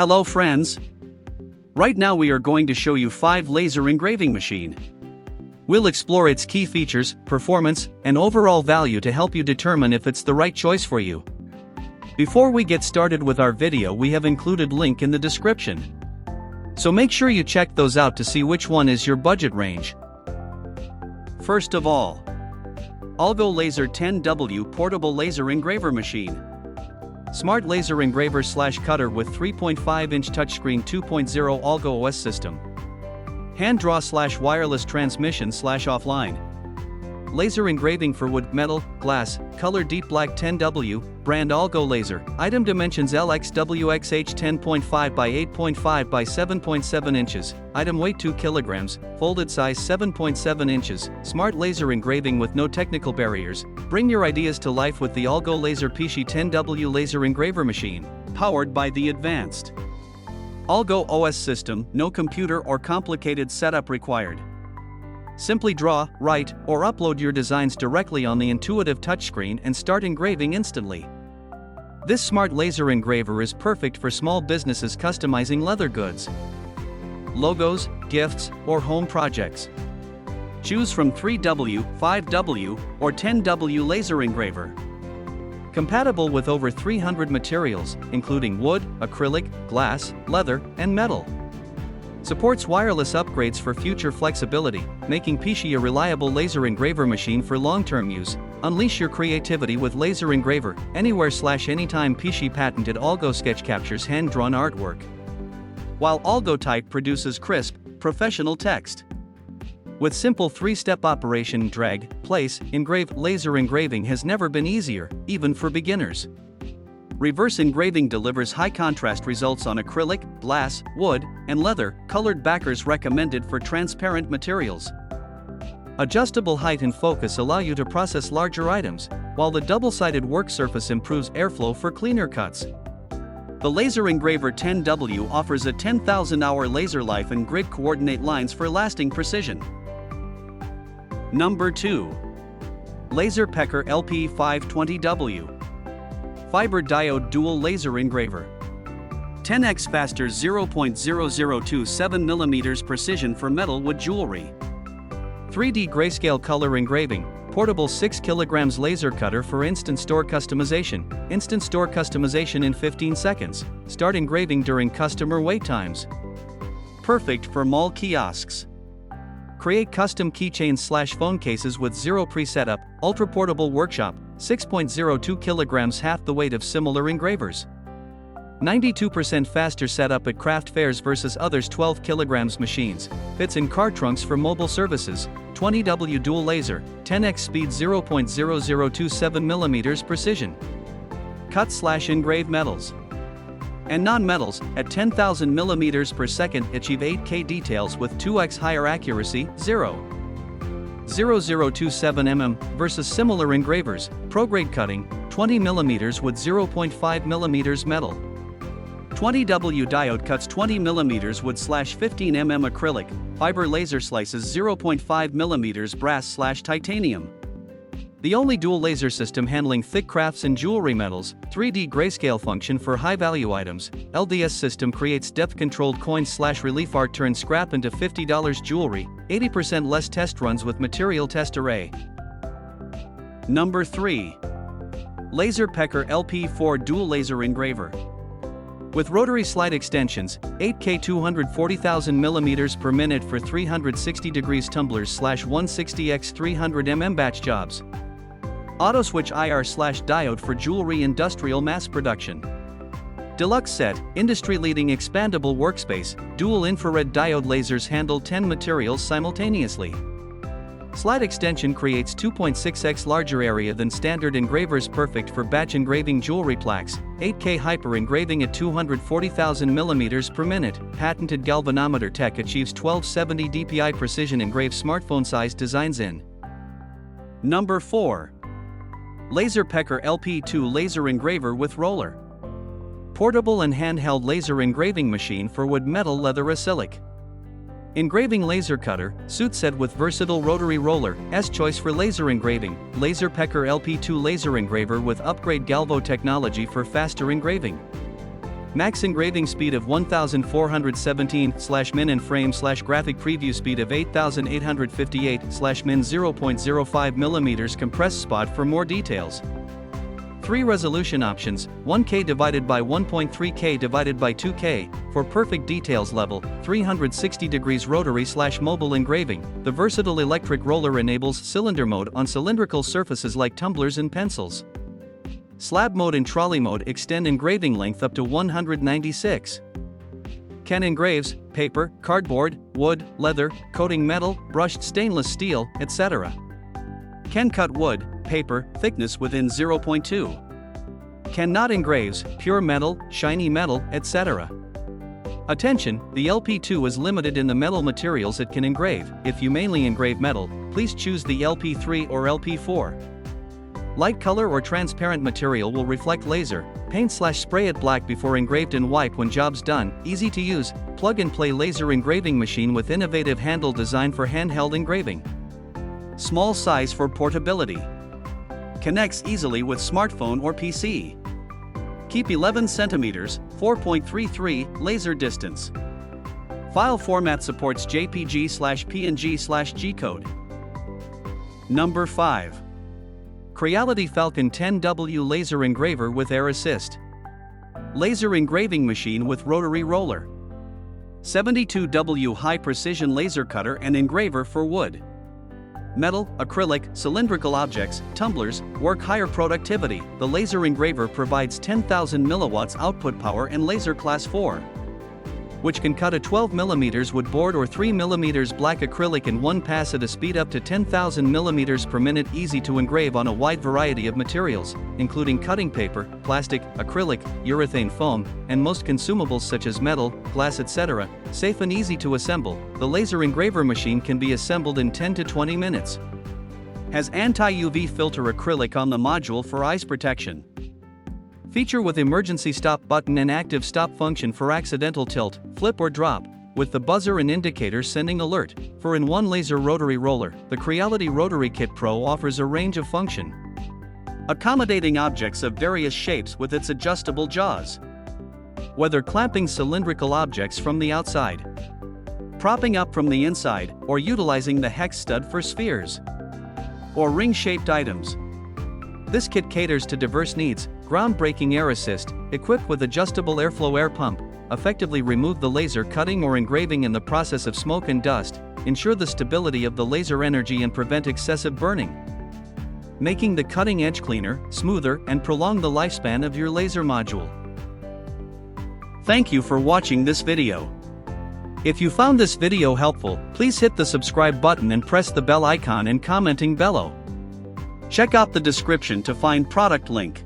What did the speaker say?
Hello friends! Right now we are going to show you 5 laser engraving machine. We'll explore its key features, performance, and overall value to help you determine if it's the right choice for you. Before we get started with our video, we have included link in the description. So make sure you check those out to see which one is your budget range. First of all, Algo Laser 10W Portable Laser Engraver Machine. Smart laser engraver / cutter with 3.5-inch touchscreen 2.0 Algo OS system. Hand draw / wireless transmission / offline. Laser engraving for wood, metal, glass, color deep black 10W, brand Algo laser. Item dimensions LXWXH 10.5 by 8.5 by 7.7 inches. Item weight 2 kilograms, folded size 7.7 inches. Smart laser engraving with no technical barriers. Bring your ideas to life with the Algo Laser PC 10W Laser Engraver Machine, powered by the advanced Algo OS system. No computer or complicated setup required. Simply draw, write, or upload your designs directly on the intuitive touchscreen and start engraving instantly. This smart laser engraver is perfect for small businesses customizing leather goods, logos, gifts, or home projects. Choose from 3W, 5W, or 10W laser engraver. Compatible with over 300 materials, including wood, acrylic, glass, leather, and metal. Supports wireless upgrades for future flexibility, making PC a reliable laser engraver machine for long-term use. Unleash your creativity with Laser Engraver, anywhere / anytime. PC patented Algo sketch captures hand-drawn artwork, while Algo type produces crisp, professional text. With simple 3-step operation: drag, place, engrave. Laser engraving has never been easier, even for beginners. Reverse engraving delivers high-contrast results on acrylic, glass, wood, and leather. Colored backers recommended for transparent materials. Adjustable height and focus allow you to process larger items, while the double-sided work surface improves airflow for cleaner cuts. The Laser Engraver 10W offers a 10,000-hour laser life and grid coordinate lines for lasting precision. Number 2. Laser Pecker LP520W Fiber Diode Dual Laser Engraver. 10x faster 0.0027 mm precision for metal wood jewelry. 3D grayscale color engraving. Portable 6 kg laser cutter for instant store customization. Instant store customization in 15 seconds. Start engraving during customer wait times. Perfect for mall kiosks. Create custom keychains / phone cases with zero pre-setup. Ultra portable workshop. 6.02 kilograms, half the weight of similar engravers. 92% faster setup at craft fairs versus others. 12 kilograms machines. Fits in car trunks for mobile services. 20W dual laser, 10x speed, 0.0027 mm precision. Cut / engrave metals and non-metals at 10,000 mm per second. Achieve 8K details with 2x higher accuracy, 0.0027 mm, versus similar engravers. Pro-grade cutting, 20 mm with 0.5 mm metal. 20W diode cuts 20 mm wood / 15 mm acrylic. Fiber laser slices 0.5 mm brass / titanium. The only dual laser system handling thick crafts and jewelry metals. 3D grayscale function for high-value items. LDS system creates depth-controlled coins / relief art. Turn scrap into $50 jewelry. 80% less test runs with material test array. Number 3. Laser Pecker LP4 Dual Laser Engraver. With rotary slide extensions, 8K 240,000 mm per minute for 360 degrees tumblers / 160x 300 mm batch jobs. Auto switch IR / diode for jewelry industrial mass production. Deluxe set, industry-leading expandable workspace. Dual infrared diode lasers handle 10 materials simultaneously. Slide extension creates 2.6x larger area than standard engravers. Perfect for batch engraving jewelry plaques. 8K hyper engraving at 240,000 mm per minute. Patented galvanometer tech achieves 1270 dpi precision. Engrave smartphone-sized designs in. Number 4. Laser Pecker LP2 Laser Engraver with Roller. Portable and handheld laser engraving machine for wood, metal, leather, acrylic. Engraving laser cutter, suit set with versatile rotary roller, S-choice for laser engraving. Laser Pecker LP2 laser engraver with upgrade galvo technology for faster engraving. Max engraving speed of 1417/min and frame/graphic preview speed of 8858/min 0.05 mm compressed spot. For more details. 3 resolution options, 1K divided by 1.3K divided by 2K, for perfect details level, 360 degrees rotary/mobile engraving. The versatile electric roller enables cylinder mode on cylindrical surfaces like tumblers and pencils. Slab mode and trolley mode extend engraving length up to 196. Can engraves paper, cardboard, wood, leather, coating metal, brushed stainless steel, etc. Can cut wood, paper, thickness within 0.2. Cannot engraves pure metal, shiny metal, etc. Attention, the LP2 is limited in the metal materials it can engrave. If you mainly engrave metal, please choose the LP3 or LP4. Light color or transparent material will reflect laser. Paint/spray it black before engraved and white when job's done. Easy to use, plug-and-play laser engraving machine with innovative handle design for handheld engraving. Small size for portability. Connects easily with smartphone or PC. Keep 11 cm, 4.33 laser distance. File format supports JPG/PNG/G code. Number 5. CREALITY FALCON 10W Laser Engraver with Air Assist. Laser engraving machine with rotary roller. 72W high precision laser cutter and engraver for wood, metal, acrylic, cylindrical objects, tumblers. Work higher productivity. The laser engraver provides 10,000 milliwatts output power and laser class 4, which can cut a 12 mm wood board or 3 mm black acrylic in one pass at a speed up to 10,000 mm per minute. Easy to engrave on a wide variety of materials, including cutting paper, plastic, acrylic, urethane foam, and most consumables such as metal, glass, etc. Safe and easy to assemble, the laser engraver machine can be assembled in 10 to 20 minutes. Has anti-UV filter acrylic on the module for eyes protection. Feature with emergency stop button and active stop function for accidental tilt, flip or drop, with the buzzer and indicator sending alert. 4-in-1 laser rotary roller. The CREALITY Rotary Kit Pro offers a range of function, accommodating objects of various shapes with its adjustable jaws. Whether clamping cylindrical objects from the outside, propping up from the inside, or utilizing the hex stud for spheres or ring-shaped items. This kit caters to diverse needs. Groundbreaking air assist, equipped with adjustable airflow air pump, effectively remove the laser cutting or engraving in the process of smoke and dust, ensure the stability of the laser energy and prevent excessive burning, making the cutting edge cleaner, smoother, and prolong the lifespan of your laser module. Thank you for watching this video. If you found this video helpful, please hit the subscribe button and press the bell icon and commenting below. Check out the description to find product link.